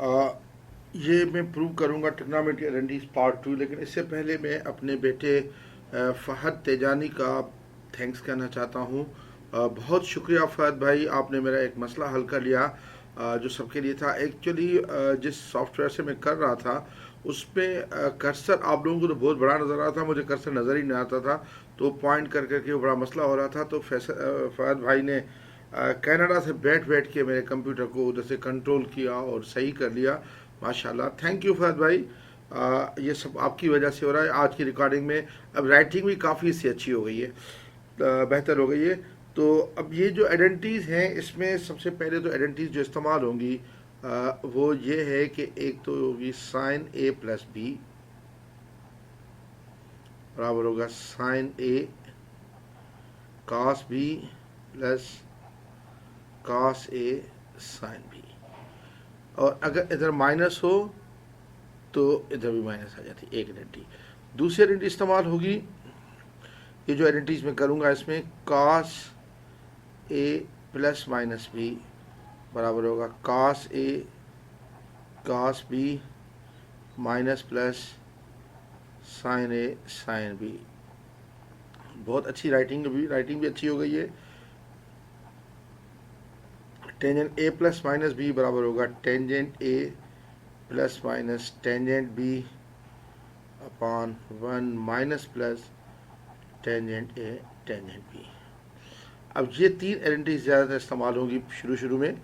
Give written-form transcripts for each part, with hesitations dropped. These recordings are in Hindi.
आ, ये मैं प्रूव करूँगा ट्रिग्नोमेट्री आइडेंटिटीज पार्ट 2, लेकिन इससे पहले मैं अपने बेटे फ़हद तेजानी का थैंक्स कहना चाहता हूँ। बहुत शुक्रिया फ़हद भाई, आपने मेरा एक मसला हल कर लिया जो सबके लिए था। एक्चुअली जिस सॉफ्टवेयर से मैं कर रहा था उसमें कर्सर आप लोगों को तो बहुत बड़ा नज़र आता था, मुझे कर्सर नज़र ही नहीं आता था, तो पॉइंट कर करके वो बड़ा मसला हो रहा था। तो फ़हद भाई ने कनाडा से बैठ बैठ के मेरे कंप्यूटर को उधर से कंट्रोल किया और सही कर लिया। माशाल्लाह, थैंक यू फहद भाई। ये सब आपकी वजह से हो रहा है। आज की रिकॉर्डिंग में अब राइटिंग भी काफ़ी इससे अच्छी हो गई है, बेहतर हो गई है। तो अब ये जो आइडेंटिटीज़ हैं, इसमें सबसे पहले तो आइडेंटिटीज़ जो इस्तेमाल होंगी वो ये है कि एक तो होगी साइन ए प्लस बी बराबर होगा sign a cos B plus cos A sine B. और अगर इधर माइनस हो तो इधर भी माइनस आ जाती है एक आइडेंटिटी। दूसरी आइडेंटिटी इस्तेमाल होगी, ये जो आइडेंटिटीज मैं करूँगा इसमें cos a plus minus b बराबर होगा cos a cos b minus plus sine a sine b. बहुत अच्छी राइटिंग भी अच्छी हो गई है। टेंजेंट ए प्लस माइनस बी बराबर होगा टेंजेंट ए plus minus tangent b upon 1 minus plus tangent ए टेंजेंट बी। अब ये तीन आइडेंटिटीज ज़्यादातर इस्तेमाल होंगी शुरू में इन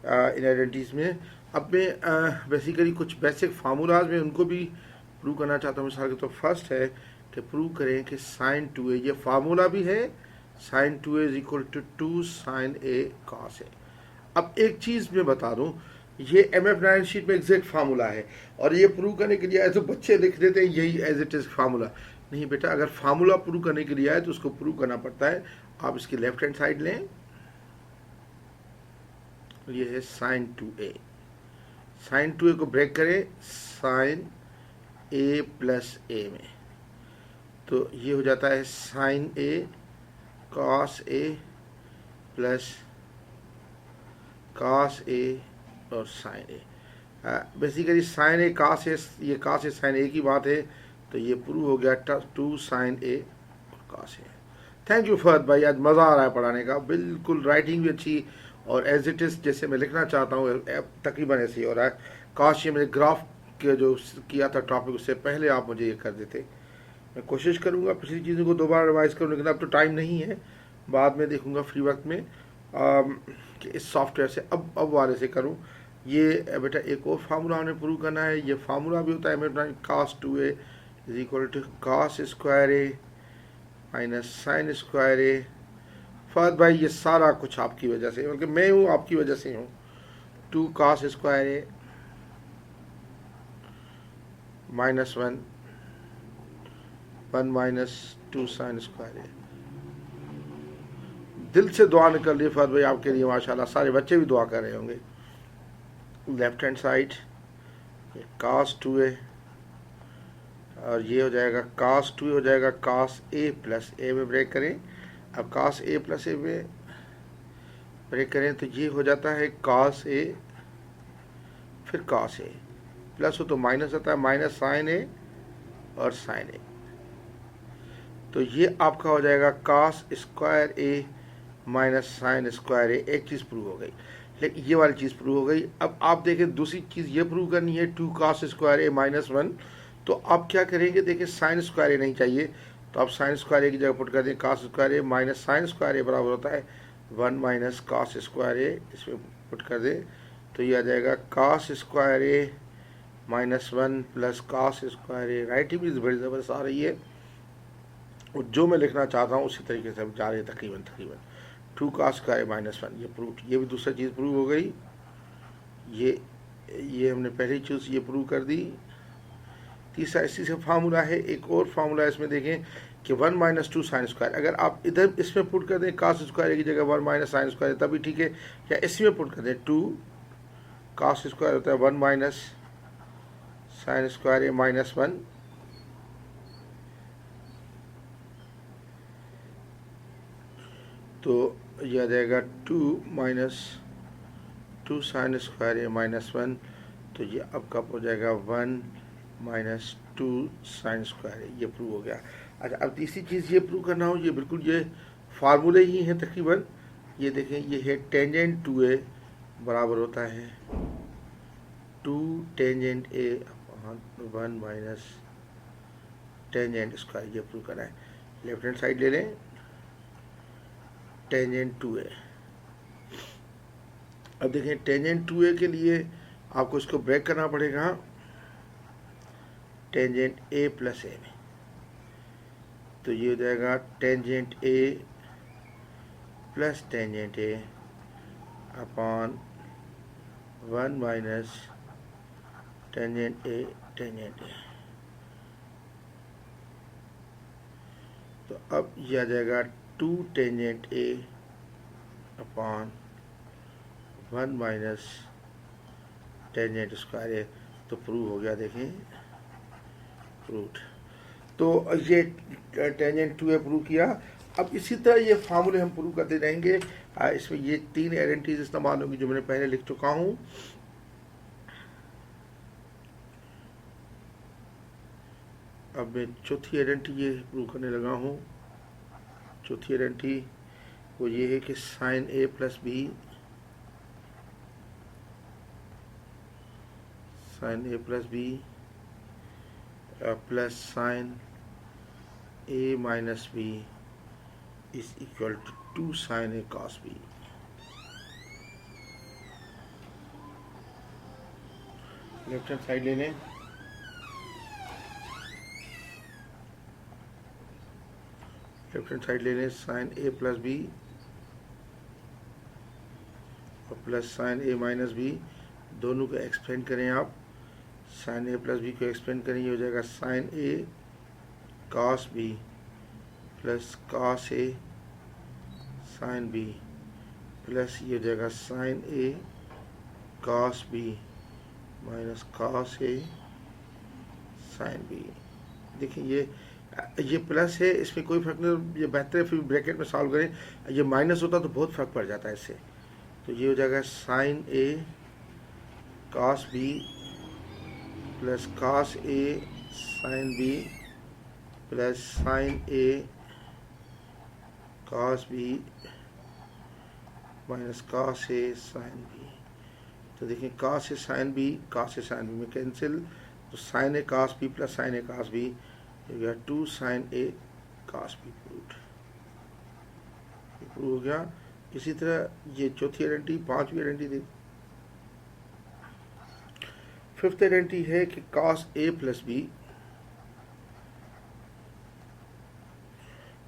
आइडेंटिटीज़ में। अब मैं बेसिकली कुछ बेसिक फार्मूलाज में उनको भी प्रूव करना चाहता हूँ। मिसाल के तो फर्स्ट है कि प्रूव करें कि साइन 2a, ये फार्मूला भी है, sine 2a is equal to 2 sine A cos a. अब एक चीज़ मैं बता दूं, ये MF9 शीट में एग्जैक्ट फार्मूला है, और ये प्रूव करने के लिए ऐसे बच्चे लिख देते हैं यही एज इट इज़ फार्मूला। नहीं बेटा, अगर फार्मूला प्रूव करने के लिए आए तो उसको प्रूव करना पड़ता है। आप इसकी लेफ्ट हैंड साइड लें, ये है साइन 2a। साइन 2a को ब्रेक करें साइन a प्लस a में, तो ये हो जाता है sine a cos a plus cos a और sine a. Basically sine a cos a, ये कास ए साइन ए की बात है, तो ये प्रूव हो गया 2 साइन ए और कास ए। थैंक यू फहद भाई, आज मज़ा आ रहा है पढ़ाने का। बिल्कुल राइटिंग भी अच्छी, और एज इट इज़ जैसे मैं लिखना चाहता हूँ तकरीबन ऐसे ही हो रहा है। काश ये मेरे ग्राफ के जो किया था टॉपिक, उससे पहले आप मुझे ये कर देते। मैं कोशिश करूँगा पिछली चीज़ों को दोबारा रिवाइज करूँ, लेकिन अब तो टाइम नहीं है, बाद में देखूँगा फ्री वक्त में कि इस सॉफ्टवेयर से अब वाले से करूँ। ये बेटा एक और फार्मूला हमें प्रूव करना है। ये फार्मूला भी होता है मेरे cos 2a is equal to cos square a minus sine square a. Fahad भाई, ये सारा कुछ आपकी वजह से, बल्कि मैं हूँ आपकी वजह से हूँ। 2 कास square a minus 1 minus 2 sign square ए। दिल से दुआ निकल रही है फहद भाई आपके लिए, माशाल्लाह। सारे बच्चे भी दुआ कर रहे होंगे। लेफ्ट हैंड साइड कास 2a, और ये हो जाएगा कास 2 हो जाएगा कास ए प्लस ए में ब्रेक करें। अब कास ए प्लस ए में ब्रेक करें तो ये हो जाता है कास ए फिर कास ए, प्लस हो तो माइनस आता है, माइनस साइन ए और साइन ए। तो ये आपका हो जाएगा कास square a minus sine square ए। एक चीज़ प्रूव हो गई, लेकिन ये वाली चीज़ प्रूव हो गई। अब आप देखें दूसरी चीज़ ये प्रूव करनी है 2 कास स्क्वायर ए माइनस 1। तो आप क्या करेंगे, देखिए साइन स्क्वायर ए नहीं चाहिए, तो आप साइन स्क्वायर ए की जगह पुट कर दें कास square a minus sine square ए बराबर होता है 1 माइनस कास स्क्वायर ए। इसमें पुट कर दें तो ये आ जाएगा कास square a minus 1 plus cos square A. Writing भी बड़ी ज़बरदस्त आ रही है, और जो मैं लिखना चाहता हूँ उसी तरीके से जा रही है तकरीबन 2 कास स्क्वायर माइनस 1। ये प्रूव, ये भी दूसरी चीज़ प्रूव हो गई। ये हमने पहली चीज़ ये प्रूव कर दी। तीसरा इसी से फार्मूला है, एक और फार्मूला है इसमें देखें कि 1 माइनस 2 साइन स्क्वायर। अगर आप इधर इसमें पुट कर दें कास स्क्वायर की जगह 1 माइनस साइन स्क्वायर तभी ठीक है, या इसमें पुट कर दें 2 कास स्क्वायर होता है 1 माइनस साइन स्क्वायर माइनस 1। तो यह आ जाएगा 2 minus 2 sign square a minus 1। तो ये अब कब हो जाएगा 1 माइनस 2 साइन स्क्वायर है, ये प्रूव हो गया। अच्छा, अब तीसरी चीज़ ये प्रूव करना हो, ये बिल्कुल ये फार्मूले ही हैं तकरीबन। ये देखें, ये है टेंजेंट 2a बराबर होता है 2 tangent a upon 1 minus tangent square, ये प्रूव करना है। लेफ्ट हैंड साइड ले लें, टेंजेंट 2a। अब देखें टेंजेंट 2a के लिए आपको इसको ब्रेक करना पड़ेगा टेंजेंट a प्लस a में, तो ये हो जाएगा tangent a plus tangent a upon 1 minus tangent a tangent a। तो अब यह आ जाएगा 2 tangent a upon 1 minus tangent square है, तो प्रूव हो गया। देखें प्रूव्ड। तो ये टेंजेंट 2a प्रूव किया। अब इसी तरह ये फार्मूले हम प्रूव करते रहेंगे। इसमें ये 3 आइडेंटिटीज इस्तेमाल होंगी जो मैंने पहले लिख चुका हूँ। अब मैं चौथी आइडेंटिटी ये प्रूव करने लगा हूँ। चौथी आइडेंटिटी वो ये है कि sine a plus b, sine a plus b plus sine a minus b is equal to 2 sine a cos b. Left hand side ले लें, लेफ्ट हैंड साइड ले लें, साइन a प्लस बी और plus sine a minus b, दोनों को एक्सपेंड करें आप। साइन a प्लस बी को एक्सपेंड करें, ये हो जाएगा sine a cos b plus cos a sine B plus ये हो जाएगा sine a cos b minus cos a sine b. देखिए ये प्लस है, इसमें कोई फर्क नहीं, ये बेहतर है फिर ब्रैकेट में सॉल्व करें। ये माइनस होता तो बहुत फर्क पड़ जाता है इससे। तो ये हो जाएगा sine a cos b plus cos a sine B plus sine a cos b minus cos a sine b. तो देखिए cos a sine B, cos a sine b में कैंसिल, तो sine a cos b plus sine a cos b, हो गया 2 sine a cos b prove हो गया। इसी तरह ये चौथी आइडेंटिटी, पांचवी आइडेंटिटी, फिफ्थ आइडेंटिटी है कि cos a plus b,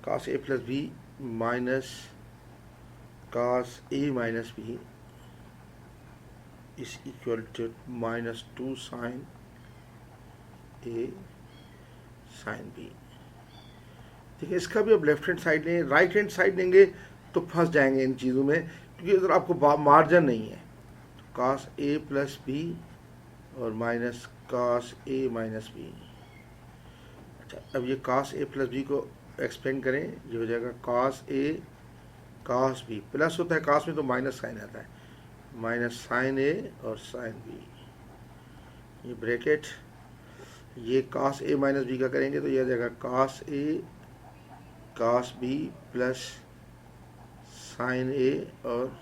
cos a plus b minus cos a minus b is equal to minus 2 sine a sine b. देखिए इसका भी अब लेफ्ट हैंड साइड लें, राइट हैंड साइड लेंगे तो फंस जाएंगे इन चीज़ों में, क्योंकि इधर आपको मार्जिन नहीं है। तो कॉस a प्लस बी और minus cos a minus b. अच्छा, अब ये कॉस a प्लस बी को एक्सपेंड करें, ये हो जाएगा cos a cos b, plus होता है कॉस में तो माइनस साइन आता है, माइनस साइन a और साइन बी। ये ब्रैकेट, ये कॉस a माइनस बी का करेंगे तो यह आ जाएगा cos a cos b plus sine a और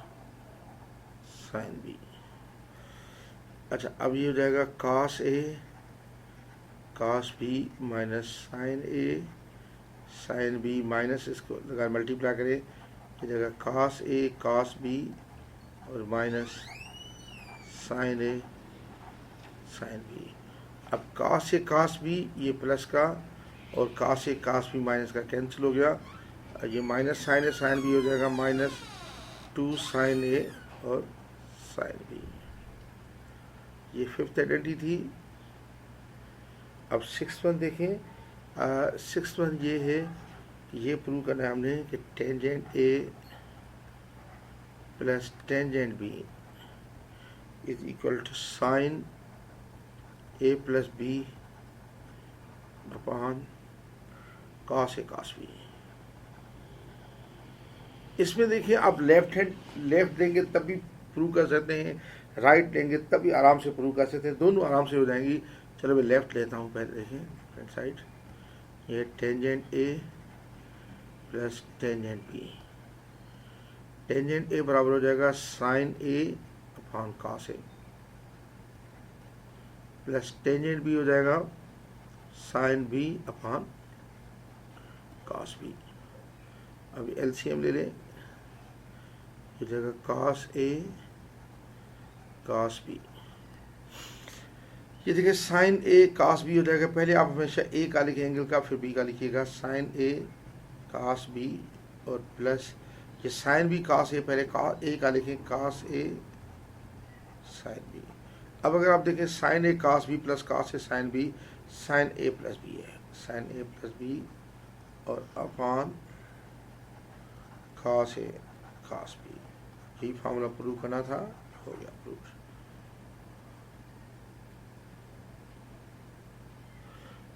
साइन बी। अच्छा, अब ये हो जाएगा cos a cos b minus sine a sine b minus, इसको लगा मल्टीप्लाई करें, ये जगह कॉस a कॉस बी और minus sine a sine b. अब कॉस a कॉस बी ये प्लस का और cos a cos b minus का कैंसिल हो गया, ये minus sine a sine b हो जाएगा माइनस 2 साइन a और साइन बी। ये फिफ्थ आइडेंटिटी थी। अब सिक्स्थ वन देखें। सिक्स्थ वन ये है, ये प्रूव करना है हमने कि tangent a plus tangent b is equal to sine a plus B upon cos a cos b. इसमें देखिए आप लेफ्ट देंगे तब भी प्रूव कर सकते हैं, राइट लेंगे तभी आराम से प्रूव कर सकते हैं, दोनों आराम से हो जाएंगी। चलो मैं लेफ्ट लेता हूँ पहले, देखिए फ्रंट साइड, ये tangent A plus tangent B, tangent a बराबर हो जाएगा sine A upon cos a, plus tangent b हो जाएगा sine b upon cos B. अब एलसीएम ले लें, हो जाएगा कॉस ए कॉस बी, ये देखिए साइन ए कॉस बी हो जाएगा। पहले आप हमेशा ए का लिखें एंगल का, फिर बी का लिखिएगा, साइन ए कॉस बी और प्लस ये साइन बी कॉस ए, पहले ए का लिखें कॉस ए साइन बी। अब अगर आप देखें sign A cos b plus cos A sine B, sign A plus B है, साइन ए प्लस बी और अपॉन कॉस ए कॉस बी, यही फार्मूला प्रूव करना था, हो गया प्रूव।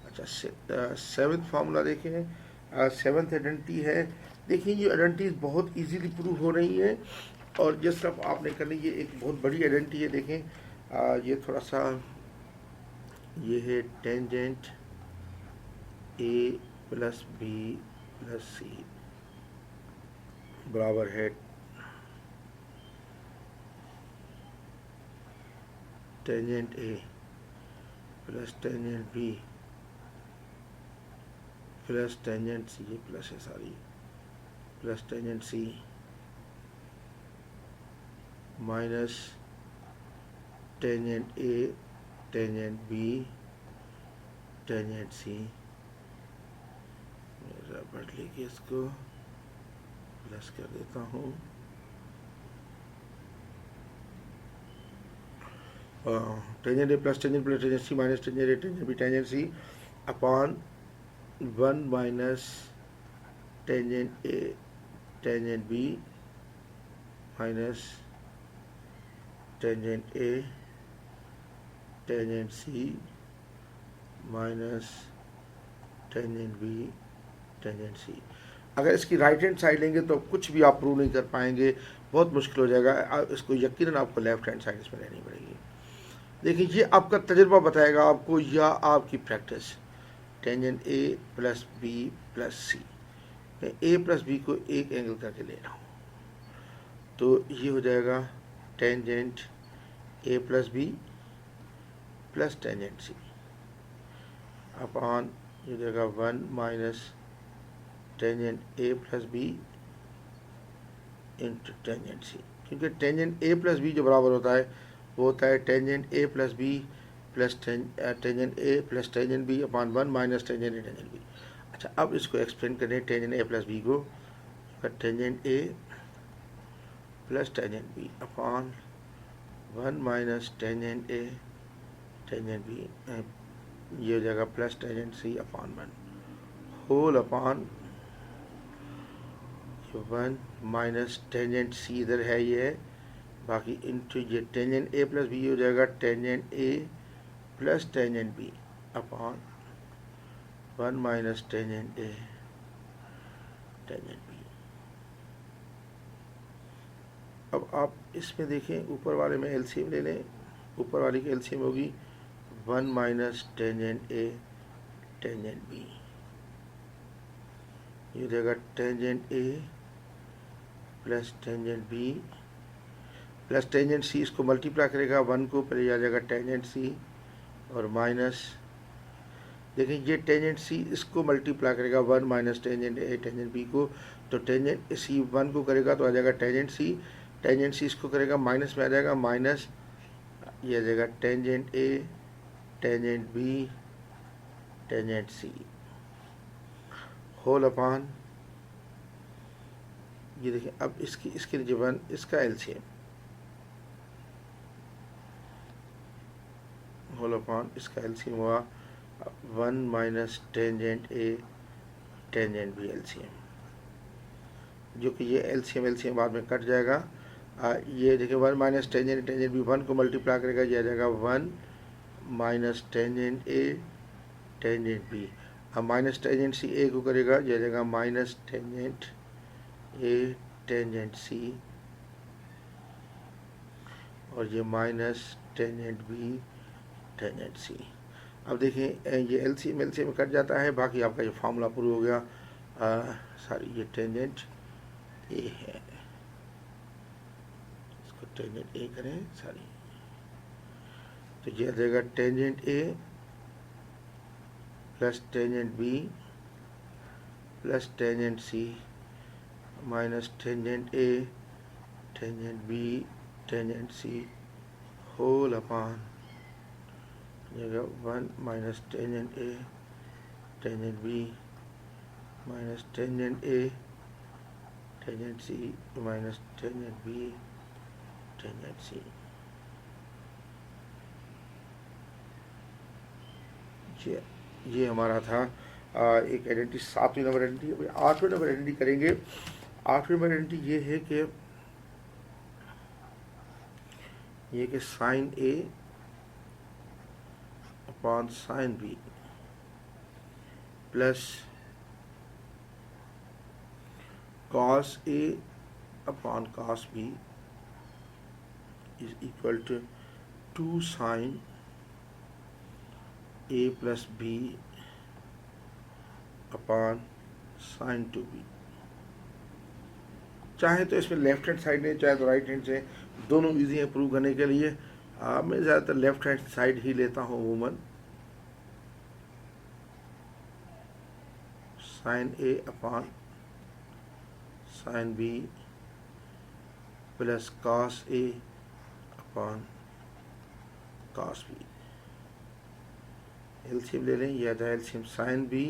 अच्छा सेवन्थ फार्मूला देखें, सेवन्थ आइडेंटिटी है। देखिए ये आइडेंटिटीज बहुत इजीली प्रूव हो रही है और जिस तरफ आपने करनी, ये एक बहुत बड़ी आइडेंटिटी है। देखें ये थोड़ा सा, ये है टेंजेंट ए प्लस बी प्लस सी बराबर है टेंजेंट ए plus tangent B plus tangent सी, ये प्लस है सारी, प्लस टेंजेंट सी माइनस टेंजेंट ए टेंजेंट बी टेंजेंट सी। रबड़ लेके इसको प्लस कर देता हूँ, टेंजेंट ए प्लस टेंजेंट सी माइनस टेंजेंट ए tangent B tangent c upon 1 minus tangent ए टेंजेंट बी माइनस टेंजेंट ए टेंजेंट सी माइनस टेंजेंट बी टेंजेंट सी। अगर इसकी राइट हैंड साइड लेंगे तो कुछ भी आप प्रूव नहीं कर पाएंगे, बहुत मुश्किल हो जाएगा। इसको यकीनन आपको लेफ्ट हैंड साइड इसमें लेनी पड़ेगी। देखिए ये आपका तजुर्बा बताएगा आपको या आपकी प्रैक्टिस। टेंजेंट ए प्लस बी प्लस सी, मैं ए प्लस बी को एक एंगल करके ले रहा हूँ, तो ये हो जाएगा टेंजेंट ए plus b plus tangent c upon ये हो जाएगा 1 माइनस टेंजेंट ए plus b into tangent c, क्योंकि टेंजेंट ए प्लस बी जो बराबर होता है वो होता है टेंजेंट ए प्लस बी प्लस टेंजेंट ए plus tangent b upon 1 minus tangent ए टेंजेंट बी। अच्छा अब इसको एक्सप्लेन करें, टेंजेंट ए प्लस बी को, टेंजेंट ए plus tangent b upon 1 minus tangent ए टेंजेंट बी, ये हो जाएगा plus tangent c upon 1 whole upon 1 minus tangent c इधर है ये है, बाकी इंटू ये टेंजेंट ए प्लस बी हो जाएगा टेंजेंट ए plus tangent b upon 1 minus tangent ए टेंजेंट बी। अब आप इसमें देखें ऊपर वाले में एलसीएम ले लें, ऊपर वाली की एलसीएम होगी 1 माइनस टेंजेंट ए टेंजेंट बी, ये हो जाएगा टेंजेंट ए plus tangent B plus tangent C, इसको मल्टीप्लाई करेगा 1 को, पहले आ जाएगा टेंजेंट सी और माइनस, देखिए ये टेंजेंट सी इसको मल्टीप्लाई करेगा 1 माइनस टेंजेंट ए टेंजेंट बी को, तो टेंजेंट सी 1 को करेगा तो आ जाएगा टेंजेंट सी इसको करेगा माइनस में आ जाएगा माइनस, ये आ जाएगा टेंजेंट ए टेंजेंट बी टेंजेंट सी होल अपॉन, ये देखिए अब इसके नीचे 1, इसका एलसीएम होल अपॉन इसका एलसीएम हुआ 1 माइनस टेंजेंट ए टेंजेंट बी एलसीएम, जो कि ये एलसीएम बाद में कट जाएगा। ये देखिए 1 माइनस टेंजेंट बी 1 को मल्टीप्लाई करेगा, ये आ जाएगा 1 माइनस टेंजेंट ए टेंजेंट बी, अब माइनस टेंजेंट सी ए को करेगा, ये आ जाएगा माइनस टेंजेंट ए टेंजेंट सी और ये minus tangent B tangent c. अब देखें ये एलसीएम में कट जाता है, बाकी आपका ये फार्मूला प्रूव हो गया। सॉरी ये टेंजेंट ए है, इसको टेंजेंट ए करें, सॉरी, तो ये आ जाएगा टेंजेंट ए plus tangent B plus tangent सी माइनस टेंजेंट ए टेंजेंट बी टेंजेंट सी होल अपॉन जगह 1 माइनस टेंजेंट ए टेंजेंट बी माइनस टेंजेंट ए टेंजेंट सी माइनस टेंजेंट बी टेंजेंट सी। ये हमारा था एक आइडेंटिटी, 7वीं नंबर आइडेंटिटी। 8वें नंबर आइडेंटिटी करेंगे। 8वें नंबर आइडेंटिटी ये है कि sine A upon sine B plus cos A upon cos B is equal to 2 sine A plus B upon sine 2b। चाहे तो इसमें लेफ्ट हैंड साइड ने, चाहे तो राइट हैंड से, दोनों इजी है प्रूव करने के लिए। मैं ज़्यादातर लेफ्ट हैंड साइड ही लेता हूँ वूमन। Sine A upon sine B plus cos A upon cos B. LCM ले लें, यह आता है LCM sine B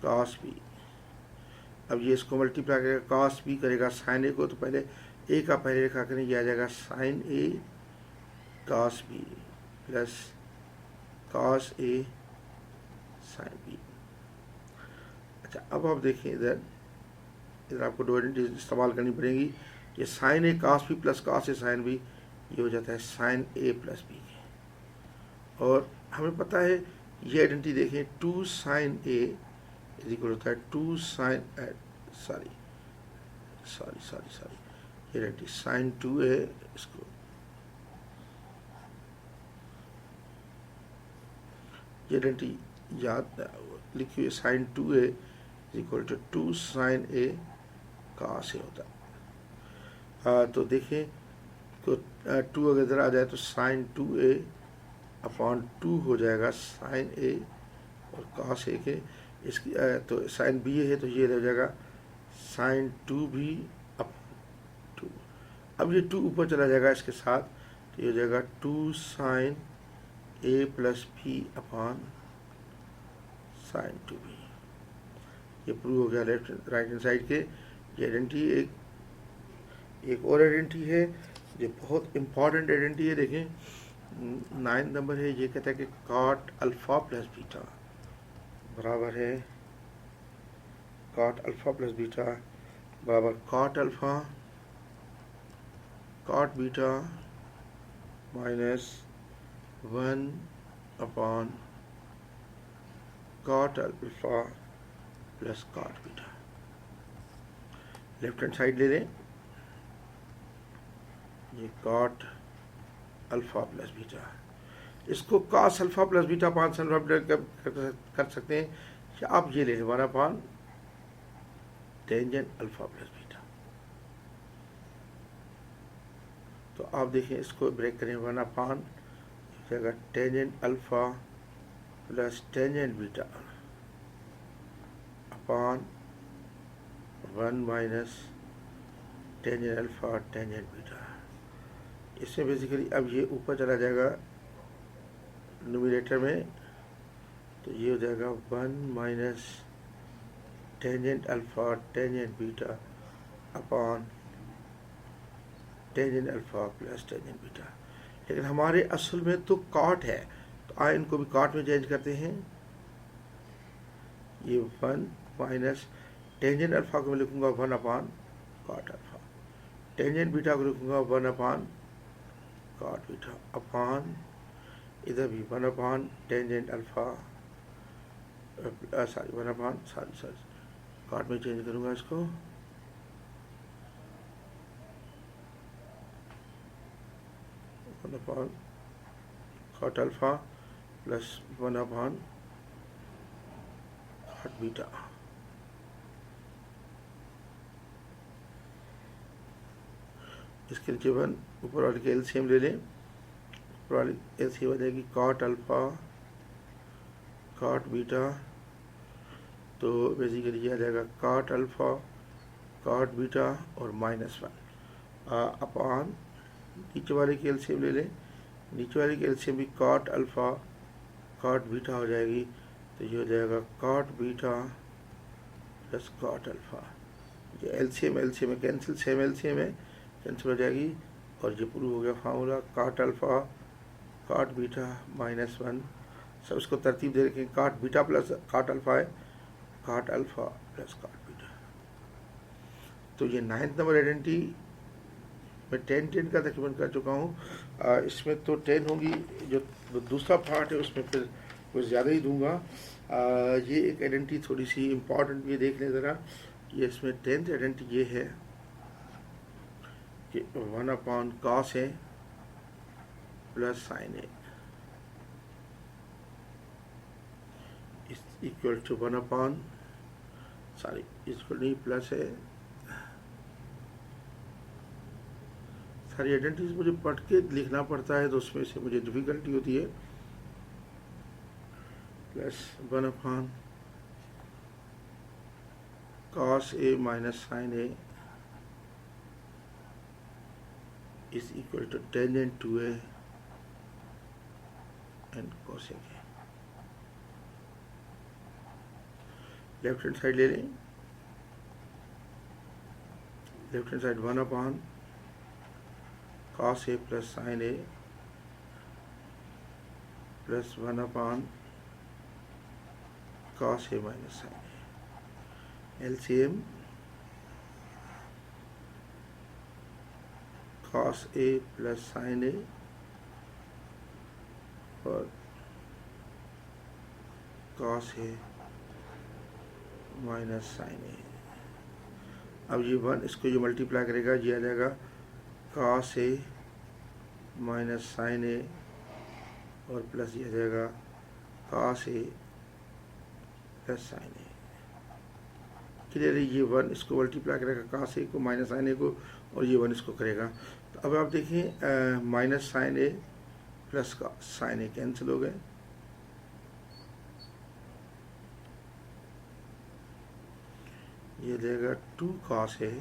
cos B. अब ये इसको मल्टीप्लाई करेगा, कॉस बी करेगा साइन ए को, तो पहले ए का पहले रेखा करें, यह आ जाएगा साइन ए कॉस बी प्लस कॉस ए साइन बी। अच्छा, अब आप देखिए इधर आपको दो आइडेंटिटी इस्तेमाल करनी पड़ेगी। ये साइन ए कॉस बी प्लस कॉस ए साइन बी, ये हो जाता है साइन ए प्लस बी। और हमें पता है ये आइडेंटिटी देखें, 2 साइन ए इज इक्वल होता है 2 साइन सॉरी ये आइडेंटिटी साइन 2 ए, इसको ये आइडेंटिटी याद लिखिए, sine 2 A is equal to 2 sine A cos A होता है। तो देखें तो 2 अगर इधर आ जाए तो साइन 2 ए अपॉन 2 हो जाएगा साइन ए और कॉस ए के। इसकी तो साइन बी है तो ये हो जाएगा साइन 2b अपॉन 2। अब ये 2 ऊपर चला जाएगा इसके साथ, तो ये हो जाएगा 2 sine A plus B upon sine 2b। ये प्रूव हो गया राइट हैंड साइड के। ये आइडेंटिटी एक और आइडेंटिटी है जो बहुत इंपॉर्टेंट आइडेंटिटी है। देखें 9 नंबर है, ये कहता है कि कॉट अल्फा प्लस बीटा बराबर है कॉट अल्फा प्लस बीटा बराबर cot alpha cot beta minus 1 upon cot alpha plus cot beta. Left hand side ले लें, ये कॉट अल्फा प्लस बीटा, इसको कॉस अल्फा प्लस बीटा पान अल्फा बीटा कर सकते हैं, कि आप ये ले लें 1 upon tangent alpha plus beta. तो आप देखिए इसको ब्रेक करें, 1 अपॉन जगह tangent alpha plus tangent beta upon 1 minus tangent alpha tangent beta. इसमें बेसिकली अब ये ऊपर चला जाएगा न्यूमरेटर में, तो ये हो जाएगा 1 minus tangent alpha tangent beta upon tangent alpha plus tangent beta. लेकिन हमारे असल में तो कॉट है, तो आए इनको भी कॉट में चेंज करते हैं। ये 1 माइनस टेंजेंट अल्फा को मैं लिखूंगा 1 upon cot alpha, tangent beta को लिखूंगा 1 अपॉन कॉट बीटा अपॉन इधर भी 1 upon tangent alpha sorry 1 upon sorry cot में चेंज करूंगा इसको, 1 upon cot alpha plus 1 upon cot beta. इसके नीचे 1, ऊपर वाले के एलसीएम ले लें। ऊपर वाली एलसीएम आ जाएगी कॉट अल्फा कॉट बीटा, तो बेसिकली ये आ जाएगा कॉट अल्फा कॉट बीटा और -1 अपॉन नीचे वाले की एलसीएम ले लें। नीचे वाले की एलसीएम भी कॉट अल्फा कॉट बीटा हो जाएगी, तो ये हो जाएगा cot beta plus cot alpha. ये एलसीएम में कैंसिल, सेम एलसीएम है, कैंसिल हो जाएगी और ये प्रूव हो गया formula cot alpha cot beta -1। सब इसको तरतीब दे रखें, cot beta plus cot alpha है, cot alpha plus cot beta. तो ये 9th नंबर आइडेंटिटी मैं 10 का तकरीबन कर चुका हूँ। इसमें तो 10 होंगी, जो दूसरा पार्ट है उसमें फिर कुछ ज़्यादा ही दूंगा। ये एक आइडेंटिटी थोड़ी सी इम्पॉर्टेंट भी देख लें ज़रा। ये इसमें 10th आइडेंटिटी ये है कि 1 अपॉन कॉस है प्लस साइन है इक्वल टू 1 अपॉन इक्वल नहीं प्लस है। सारी आइडेंटिटीज मुझे पढ़ के लिखना पड़ता है, तो उसमें से मुझे डिफिकल्टी होती है। Plus 1 upon cos a minus sine a is equal to tangent 2a and cosec a. Left hand side ले लें। Left hand side 1 upon cos a plus sine a plus 1 upon cos a minus sine a। LCM cos a plus sine a और cos a minus sine a। अब ये 1 इसको जो मल्टीप्लाई करेगा ये आ जाएगा cos a minus sine a और प्लस ये आ जाएगा cos a plus sine a। Clear है? ये 1 इसको मल्टीप्लाई करेगा cos a को माइनस साइन a को, और ये 1 इसको करेगा। तो अब आप देखें minus sine a plus sine a cancel हो गए। ये देगा 2 cos a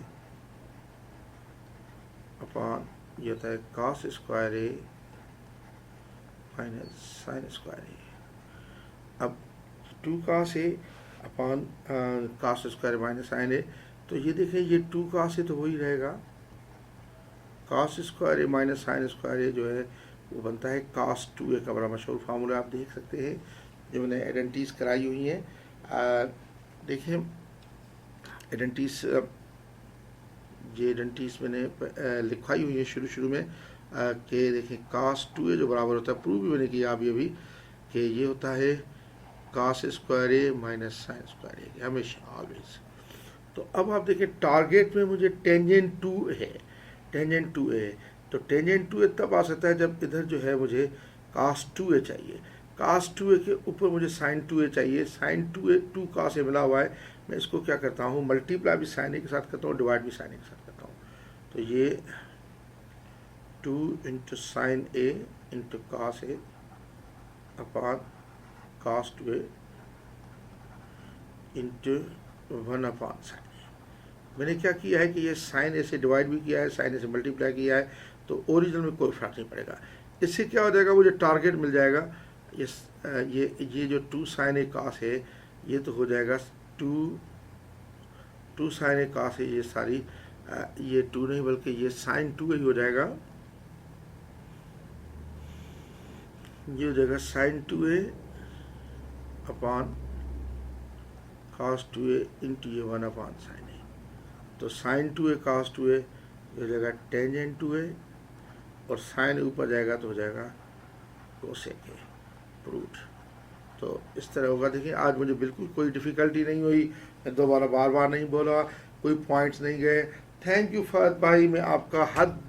अपॉन ये होता है cos square a minus sine square a। अब 2 cos a upon cos square minus sine a, तो ये देखें ये 2 cos a तो हो ही रहेगा। cos square a minus sine square a जो है वो बनता है cos 2a का बड़ा मशहूर फार्मूला आप देख सकते हैं, जो मैंने आइडेंटिटीज कराई हुई हैं। देखें आइडेंटिटीज, ये आइडेंटिटीज मैंने लिखवाई हुई है शुरू में कि देखें cos 2a जो बराबर होता है, प्रूव भी मैंने किया अभी कि ये होता है cos square a minus sine square a हमेशा ऑलवेज। तो अब आप देखें टारगेट में मुझे टेंजेंट 2 है, टेंजेंट 2a, तो टेंजेंट 2a तब आ सकता है जब इधर जो है मुझे cos 2a चाहिए। cos 2a के ऊपर मुझे sin 2a चाहिए। sin 2a 2 cos a मिला हुआ है, मैं इसको क्या करता हूँ मल्टीप्लाई भी sin a के साथ करता हूँ, डिवाइड भी sin a के साथ करता हूँ। तो ये 2 into sine a into cos a upon cos 2a into 1 upon sine a। मैंने क्या किया है कि ये साइन a से डिवाइड भी किया है, साइन a से मल्टीप्लाई किया है, तो ओरिजिनल में कोई फर्क नहीं पड़ेगा। इससे क्या हो जाएगा, मुझे टारगेट मिल जाएगा। ये जो 2 साइन a cos है ये तो हो जाएगा 2 साइन a cos है, ये सारी ये 2 नहीं बल्कि ये साइन 2 ही हो जाएगा। ये हो जाएगा sign 2a upon cos 2a into ये 1 अपॉन साइन a। तो साइन 2a cos 2a ये हो जाएगा टेंजेंट 2a, और साइन ऊपर जाएगा तो हो जाएगा कोसेक ए, प्रूव्ड। तो इस तरह होगा। देखिए आज मुझे बिल्कुल कोई डिफ़िकल्टी नहीं हुई, मैं दोबारा बार नहीं बोला, कोई पॉइंट्स नहीं गए। थैंक यू फहद भाई, मैं आपका हद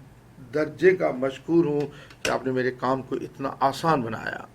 दर्जे का मशकूर हूँ कि आपने मेरे काम को इतना आसान बनाया।